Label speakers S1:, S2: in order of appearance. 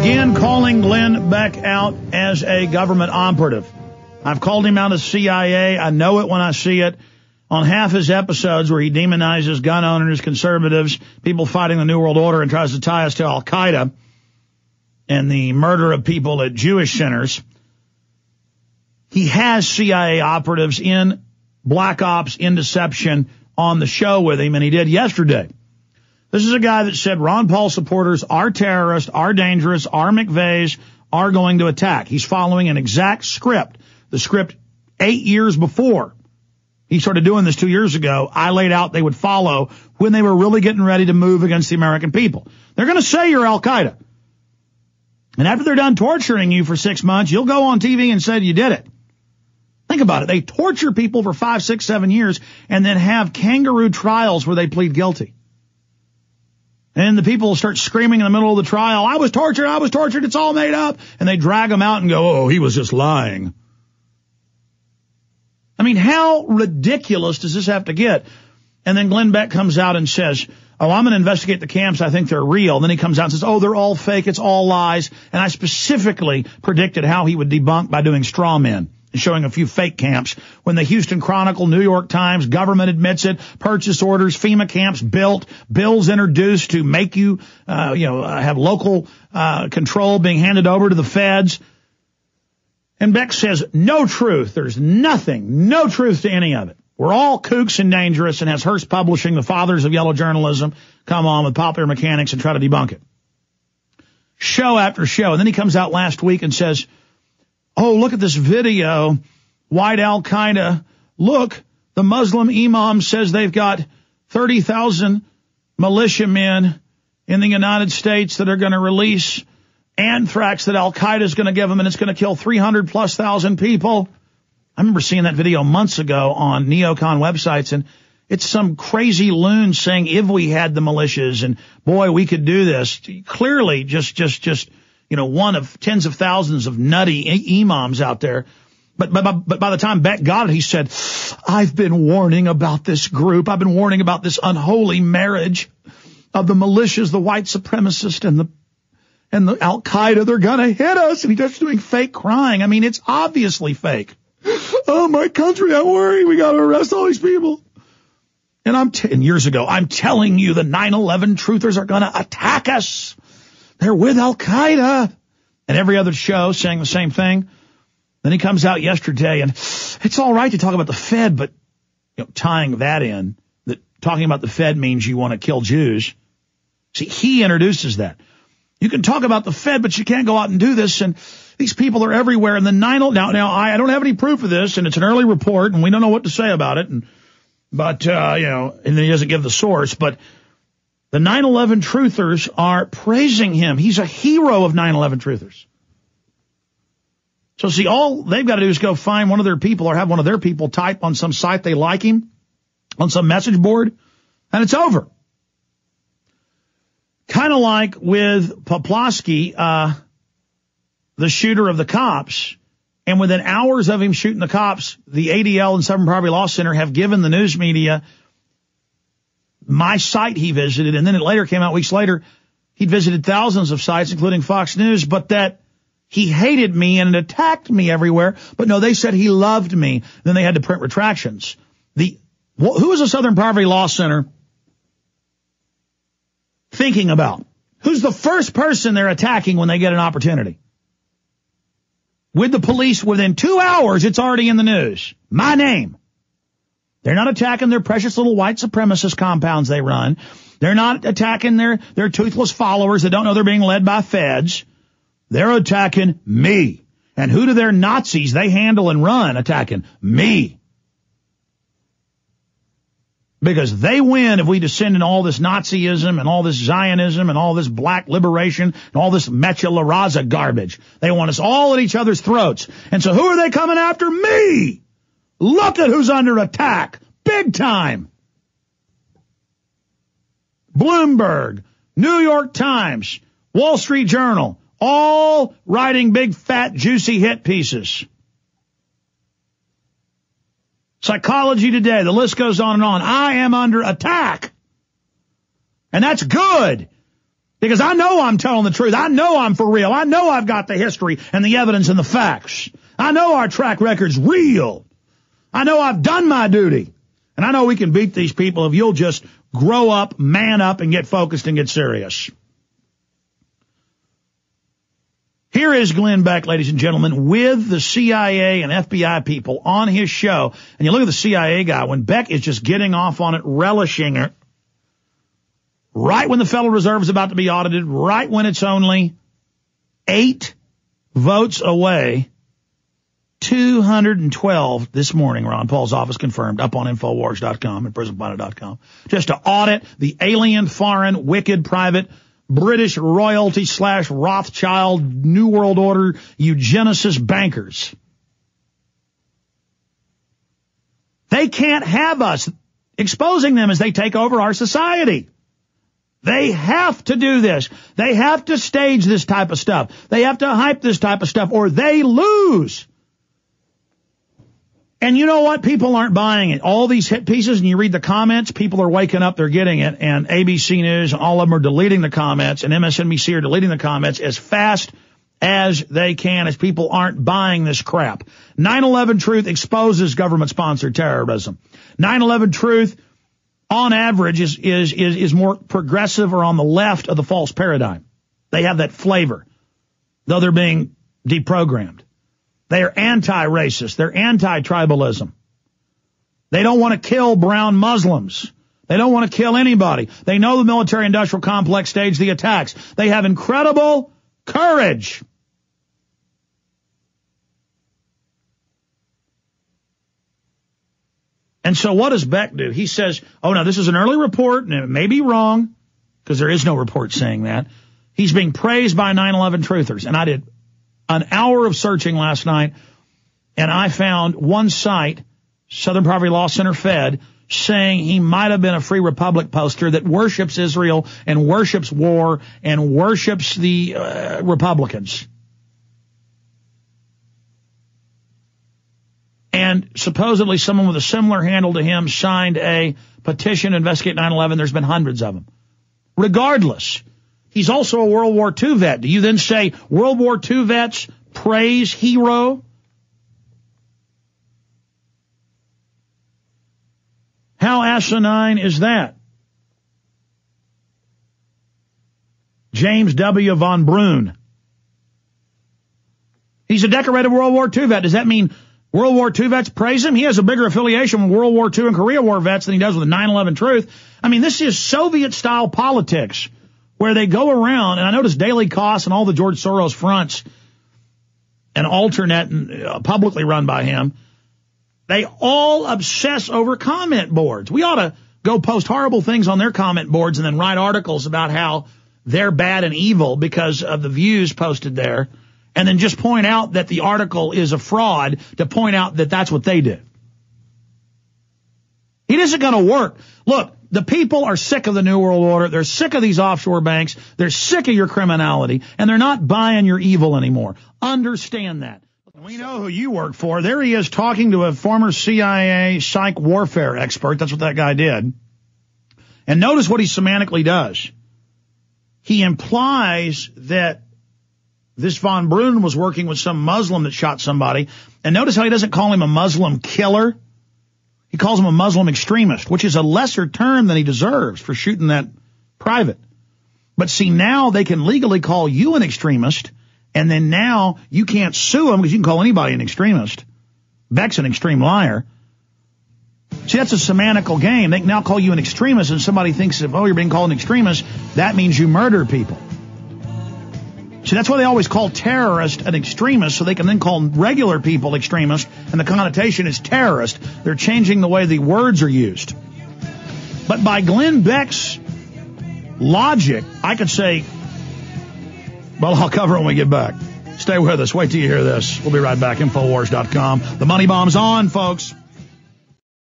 S1: again calling Glenn Beck out as a government operative. I've called him out as CIA. I know it when I see it. On half his episodes where he demonizes gun owners, conservatives, people fighting the New World Order, and tries to tie us to Al-Qaeda and the murder of people at Jewish centers, he has CIA operatives in Black Ops, in Deception on the show with him, and he did yesterday. This is a guy that said Ron Paul supporters are terrorists, are dangerous, are McVeighs, are going to attack. He's following an exact script. The script 8 years before he started doing this 2 years ago, I laid out they would follow when they were really getting ready to move against the American people. They're going to say you're Al-Qaeda. And after they're done torturing you for 6 months, you'll go on TV and say you did it. Think about it. They torture people for 5, 6, 7 years and then have kangaroo trials where they plead guilty. And the people will start screaming in the middle of the trial, I was tortured, it's all made up. And they drag them out and go, oh, he was just lying. I mean, how ridiculous does this have to get? And then Glenn Beck comes out and says, oh, I'm going to investigate the camps. I think they're real. And then he comes out and says, oh, they're all fake. It's all lies. And I specifically predicted how he would debunk by doing straw men and showing a few fake camps. When the Houston Chronicle, New York Times, government admits it, purchase orders, FEMA camps built, bills introduced to make you, have local control being handed over to the feds. And Beck says, no truth. There's nothing, no truth to any of it. We're all kooks and dangerous, and has Hearst Publishing, the fathers of yellow journalism, come on with popular mechanics and try to debunk it. Show after show. And then he comes out last week and says, oh, look at this video. White Al-Qaeda. Look, the Muslim imam says they've got 30,000 militiamen in the United States that are going to release anthrax that Al-Qaeda is going to give them, and it's going to kill 300,000+ people. I remember seeing that video months ago on neocon websites, and it's some crazy loon saying if we had the militias and boy, we could do this. Clearly just one of tens of thousands of nutty imams out there. But by the time Beck got it, he said, I've been warning about this group. I've been warning about this unholy marriage of the militias, the white supremacists, and the Al-Qaeda. They're going to hit us. And he's just doing fake crying. I mean, it's obviously fake. Oh, my country, I'm worried. We got to arrest all these people. And years ago, I'm telling you the 9/11 truthers are going to attack us. They're with Al-Qaeda. And every other show saying the same thing. Then he comes out yesterday, and it's all right to talk about the Fed, but tying that in, that talking about the Fed means you want to kill Jews. See, he introduces that. You can talk about the Fed, but you can't go out and do this. And these people are everywhere. And the now I don't have any proof of this, and it's an early report, and we don't know what to say about it. But and then he doesn't give the source. But the 9/11 truthers are praising him. He's a hero of 9/11 truthers. So see, all they've got to do is go find one of their people or have one of their people type on some site they like him, on some message board, and it's over. Kind of like with Poplawski, the shooter of the cops, and within hours of him shooting the cops, the ADL and Southern Poverty Law Center have given the news media my site he visited, and then it later came out weeks later, he'd visited thousands of sites, including Fox News, but that he hated me and attacked me everywhere. But no, they said he loved me. Then they had to print retractions. Who is the Southern Poverty Law Center thinking about? Who's the first person they're attacking when they get an opportunity? With the police, within 2 hours, it's already in the news. My name. They're not attacking their precious little white supremacist compounds they run. They're not attacking their toothless followers that don't know they're being led by feds. They're attacking me. And who do their Nazis they handle and run attacking? Me. Because they win if we descend in all this Nazism and all this Zionism and all this black liberation and all this Mecha La Raza garbage. They want us all at each other's throats. And so who are they coming after? Me! Look at who's under attack. Big time. Bloomberg, New York Times, Wall Street Journal, all writing big, fat, juicy hit pieces. Psychology Today, the list goes on and on. I am under attack. And that's good. Because I know I'm telling the truth. I know I'm for real. I know I've got the history and the evidence and the facts. I know our track record's real. I know I've done my duty. And I know we can beat these people if you'll just grow up, man up, and get focused and get serious. Here is Glenn Beck, ladies and gentlemen, with the CIA and FBI people on his show. And you look at the CIA guy, when Beck is just getting off on it, relishing it, right when the Federal Reserve is about to be audited, right when it's only 8 votes away. 212 this morning, Ron Paul's office confirmed, up on Infowars.com and PrisonPlanet.com, just to audit the alien, foreign, wicked, private, British royalty / Rothschild, New World Order, eugenicist bankers. They can't have us exposing them as they take over our society. They have to do this. They have to stage this type of stuff. They have to hype this type of stuff, or they lose. And you know what? People aren't buying it. All these hit pieces, and you read the comments, people are waking up, they're getting it, and ABC News and all of them are deleting the comments, and MSNBC are deleting the comments as fast as they can, as people aren't buying this crap. 9/11 Truth exposes government-sponsored terrorism. 9/11 Truth, on average, is more progressive or on the left of the false paradigm. They have that flavor, though they're being deprogrammed. They are anti-racist. They're anti-tribalism. They don't want to kill brown Muslims. They don't want to kill anybody. They know the military-industrial complex staged the attacks. They have incredible courage. And so what does Beck do? He says, oh, no, this is an early report, and it may be wrong, because there is no report saying that. He's being praised by 9/11 truthers. And I did an hour of searching last night, and I found one site, Southern Poverty Law Center Fed, saying he might have been a Free Republic poster that worships Israel and worships war and worships the Republicans. And supposedly someone with a similar handle to him signed a petition to investigate 9/11. There's been hundreds of them. Regardless, he's also a World War II vet. Do you then say World War II vets praise hero? How asinine is that? James W. von Brunn. He's a decorated World War II vet. Does that mean World War II vets praise him? He has a bigger affiliation with World War II and Korea War vets than he does with the 9/11 Truth. I mean, this is Soviet-style politics where they go around, and I notice Daily Kos and all the George Soros fronts, and alternate and publicly run by him, they all obsess over comment boards. We ought to go post horrible things on their comment boards and then write articles about how they're bad and evil because of the views posted there, and then just point out that the article is a fraud to point out that that's what they did. It isn't going to work. Look, the people are sick of the New World Order. They're sick of these offshore banks. They're sick of your criminality, and they're not buying your evil anymore. Understand that. We know who you work for. There he is talking to a former CIA psych warfare expert. That's what that guy did. And notice what he semantically does. He implies that this von Brunn was working with some Muslim that shot somebody. And notice how he doesn't call him a Muslim killer. He calls him a Muslim extremist, which is a lesser term than he deserves for shooting that private. But see, now they can legally call you an extremist, and then now you can't sue them because you can call anybody an extremist. Beck's an extreme liar. See, that's a semantical game. They can now call you an extremist, and somebody thinks if, oh, you're being called an extremist, that means you murder people. See, that's why they always call terrorist an extremist, so they can then call regular people extremists, and the connotation is terrorist. They're changing the way the words are used. But by Glenn Beck's logic, I could say, well, I'll cover it when we get back. Stay with us. Wait till you hear this. We'll be right back. Infowars.com. The money bomb's on, folks.